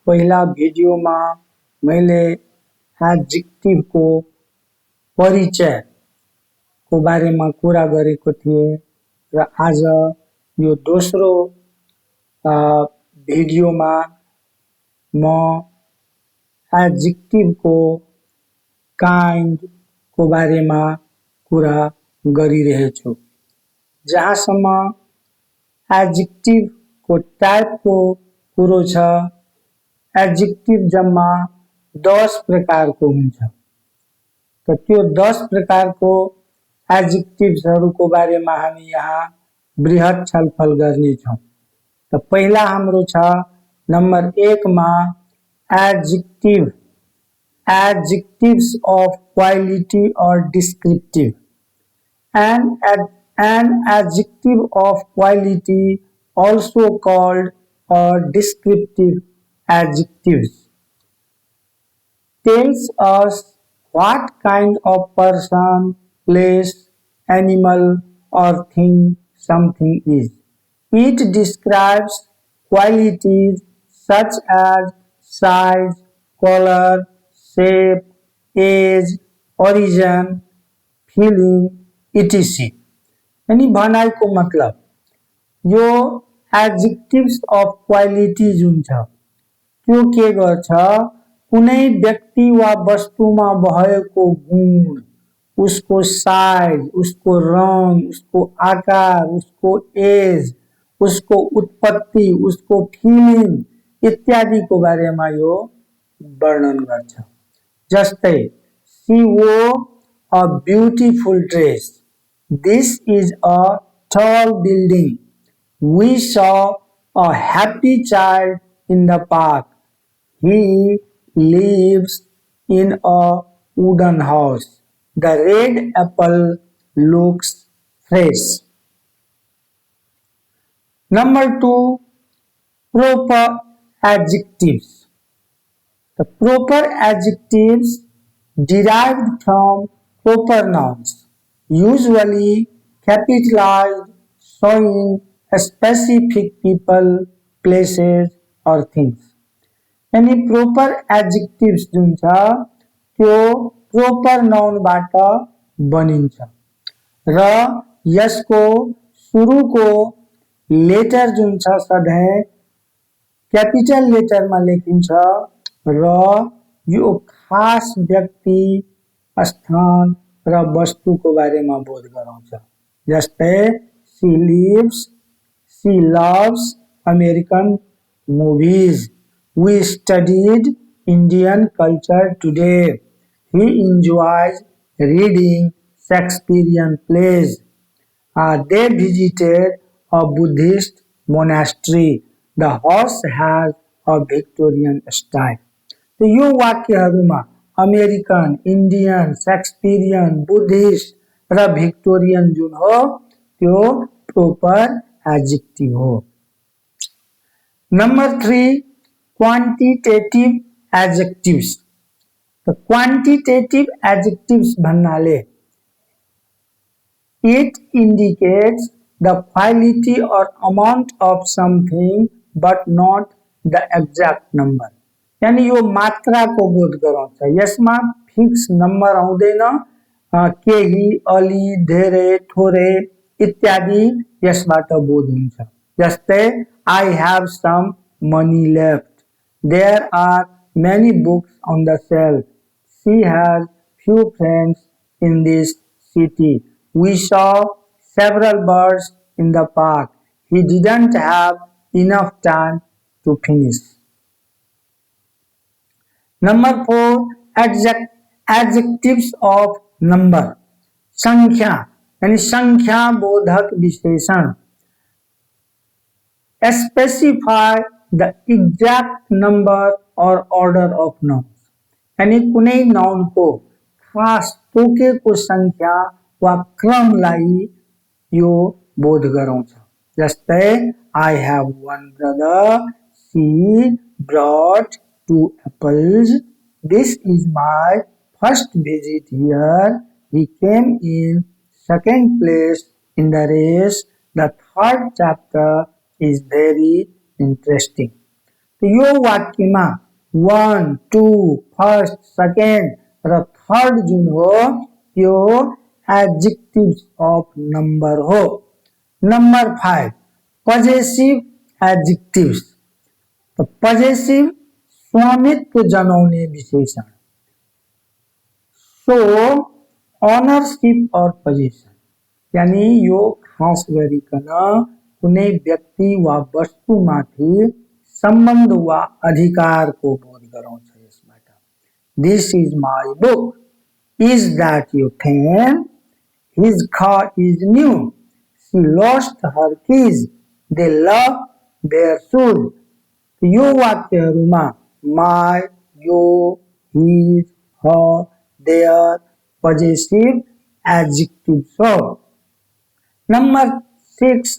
पहिला भिडियोमा मैले एडजेक्टिभको परिचयको बारेमा कुरा गरेको थिएँ र आज यो दोस्रो भिडियोमा म एडजेक्टिभको काइन्डको बारेमा कुरा गरिरहेछु। जहाँसम्म एडजेक्टिभको टाइपको कुरो छ, एडजेक्टिभ जम्मा 10 प्रकारको हुन्छ। त त्यो 10 प्रकारको एडजेक्टिभ्सहरूको बारेमा हामी यहाँ बृहत छलफल गर्नेछौँ। त पहिला हाम्रो छ नम्बर 1 मा adjective, adjectives of quality or descriptive. An adjective of quality, also called or descriptive adjectives, tells us what kind of person, place, animal or thing something is. It describes qualities such as size, color, shape, age, origin, feeling, etc. यानी भनाइको मतलब यो एडजेक्टिभ्स of quality जुन छ त्यो के गर्छ, कुनै व्यक्ति वा वस्तुमा भएको गुण, उसको साइज, उसको रंग, उसको आकार, उसको एज, उसको उत्पत्ति, उसको फिलिङ इत्यादिको बारेमा यो वर्णन गर्छ। जस्तै she wore a beautiful dress. This is a tall building. We saw a happy child in the park. He lives in a wooden house. The red apple looks fresh. Number 2, proper adjectives. The proper adjectives derived from proper nouns, usually capitalized, showing specific people, places or things. यानी proper adjectives जुन छ त्यो proper noun बाट बनिन्छ र यसको सुरुको letter जुन छ सधैं क्यापिटल लेटरमा लेखिन्छ र यो खास व्यक्ति, स्थान र वस्तुको बारेमा बोध गराउँछ। जस्तै she lives, she loves American movies. We studied Indian culture today. He enjoys reading Shakespearean plays. They visited a Buddhist monastery. The house has a Victorian style. तो यो वाक्यहरुमा अमेरिकन, इन्डियन, शेक्सपियरियन, बुद्धिस्ट र Victorian जुन हो त्यो proper adjective हो। Number 3, quantitative adjectives. त quantitative एडजेक्टिभ्स भन्नाले it indicates the quality or amount of something but not the exact number. यानी यो मात्राको बोध गराउँछ। यसमा फिक्स नम्बर आउँदैन, केही, अलि, धेरै, थोरै इत्यादि यसबाट बोध हुन्छ। जस्तै I have some money left. There are many books on the shelf. She has few friends in this city. We saw several birds in the park. He didn't have enough time to finish. Number 4, adjectives of number. संख्या यानी संख्या बोधक विशेषण। Specify the exact number or order of nouns. यानी कुनै noun को खास तोकेको संख्या वा क्रमलाई यो बोध गराउँछ। जस्तै I have one brother. She brought 2 apples. This is my first visit here. He came in second place in the race. The third chapter is very interesting. यो वाक्यमा 1 2 फर्स्ट सेकेन्ड र थर्ड जुन हो यो एडजेक्टिव्स अफ नम्बर हो। Number 5 possessive adjectives. तो possessive स्वामित्व जनाउने विशेषण। सो ओनरशिप और पोजिशन यानी यो खास गरिकन कुनै व्यक्ति वा वस्तुमाथि सम्बन्ध वा अधिकारको बोध गराउँछ यसबाट। This is my book, is that your pen, his car is new, she lost her keys, they love their shoes। यो वाक्यहरूमा my, your, his, her, their possessive adjectives हो। नंबर 6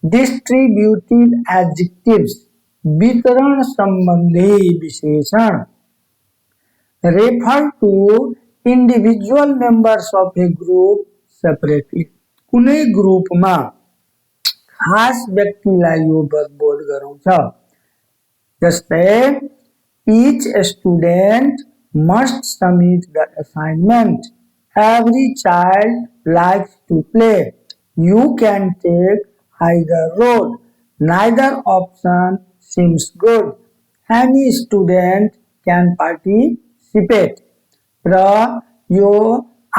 डिस्ट्रीब्यूटिव एडजेक्टिव्स वितरण संबंधी विशेषण। Refer to individual members of a group separately. कुनै ग्रुपमा खास व्यक्तिलाई यो बोध गराउँछ। जस्तै each student must submit the assignment, every child likes to play, you can take either road, neither option seems good, any student can participate। र यो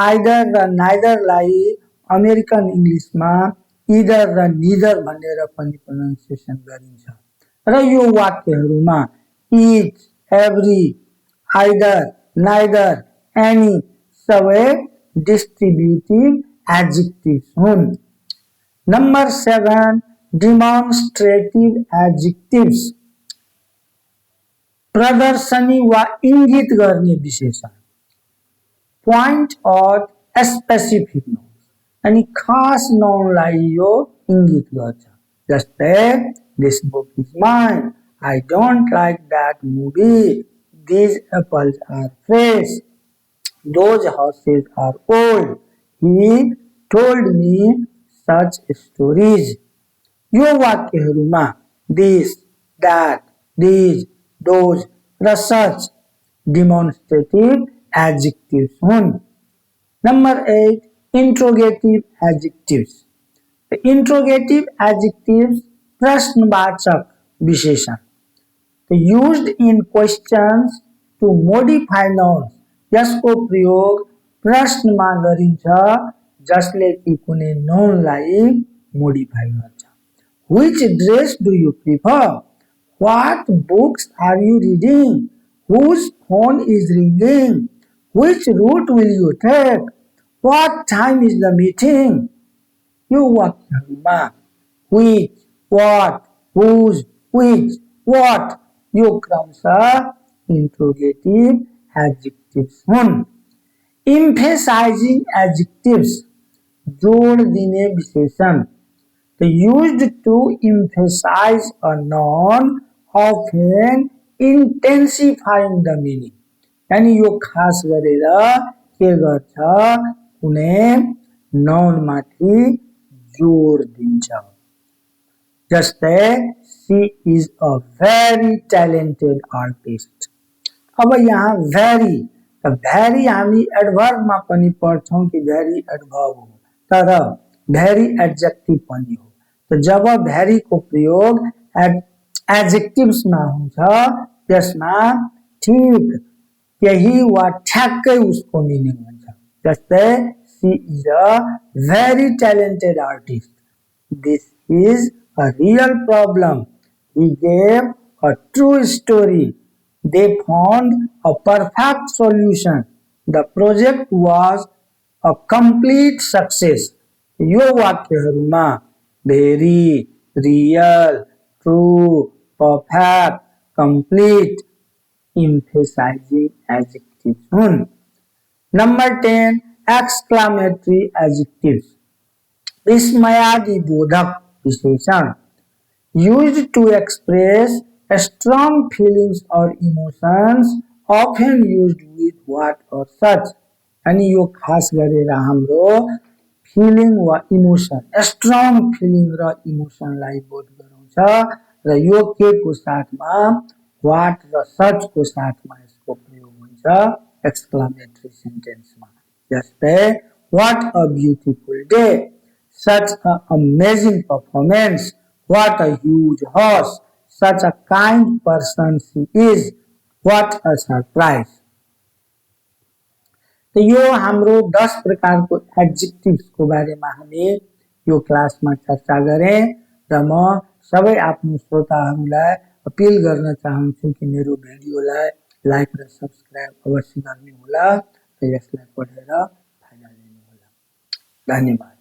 either र neither लाई अमेरिकन इंग्लिशमा either र neither भनेर पनि प्रोनाउन्सिएसन गरिन्छ। र यो वाक्यहरूमा each, every, either, neither, any सबै डिस्ट्रीब्यूटिव एडजेक्टिव्स हुन्। नंबर 7 डिमोन्स्ट्रेटिभ एडजेक्टिव्स प्रदर्शनी वा इंगित गर्ने विशेषण। पोइन्ट आउट स्पेसिफिक नाउन अनि खास नाउनलाई यो इंगित गर्छ। जस्तै this book is mine, I don't like that movie, these apples are fresh, those horses are old, he told me such stories। यो वाक्यहरूमा this, that, these, those र such डिमोन्स्ट्रेटिभ एडजेक्टिव्स हुन्। Number 8 interrogative adjectives. Interrogative adjectives प्रश्नवाचक विशेषण। Used in questions to modify nouns. यसको प्रयोग प्रश्नमा गरिन्छ जसले कि कुनै नाउनलाई मोडिफाई गर्छ। Which dress do you prefer? What books are you reading? Whose phone is ringing? Which route will you take? What time is the meeting? यो वाक्यहरूमा which, what, whose, which, what यो क्रमशः इंट्रोगेटिव एडजेक्टिव्स हुन्। Emphasizing adjectives जोड़ दिने विशेषण। Used to emphasize a noun, often intensifying the meaning। यानी यो खास गरेर के गर्छ कुनै नाउन माथि जोड दिन्छ। जस्तै she is a very talented artist। अब यहाँ very हामी एडभर्बमा पनि पढ्छौं कि very एडभर्ब हो, तर very एडजेक्टिभ पनि हो। तो जब very को प्रयोग एडजेक्टिव्स में हुन्छ त्यसमा ठीक यही वा ठ्याक्कै उसको मिनिङ हुन्छ। जस्तै she is a very talented artist, this is a real problem, he gave a true story, they found a perfect solution, the project was a complete success। यो वाक्यहरूमा very, real, true, perfect, complete emphasizing adjectives हुन्। Number 10 exclamatory adjectives विस्मयादिबोधक विशेषण। Used to express strong feelings or emotions, often used with what or such। अनि यो खास गरेर हाम्रो feeling वा emotion strong feeling र इमोसनलाई बोध गराउँछ र यो के को साथमा वाट र सच को साथमा यसको प्रयोग हुन्छ एक्सक्लामेटरी सेन्टेन्समा। जस्तै what a beautiful day, such a amazing performance, what a huge horse, such a kind person she is, what a surprise. तो यो हाम्रो 10 प्रकारको एडजेक्टिभ्सको बारेमा हामी यो क्लासमा चर्चा गरे र म सबै आफ्नो श्रोताहरूलाई अपिल गर्न चाहन्छु कि मेरो भिडियोलाई लाइक र सब्स्क्राइब अवश्य गर्नुहोला र यसलाई पढेर फाइदा लिनुहोला। धन्यवाद।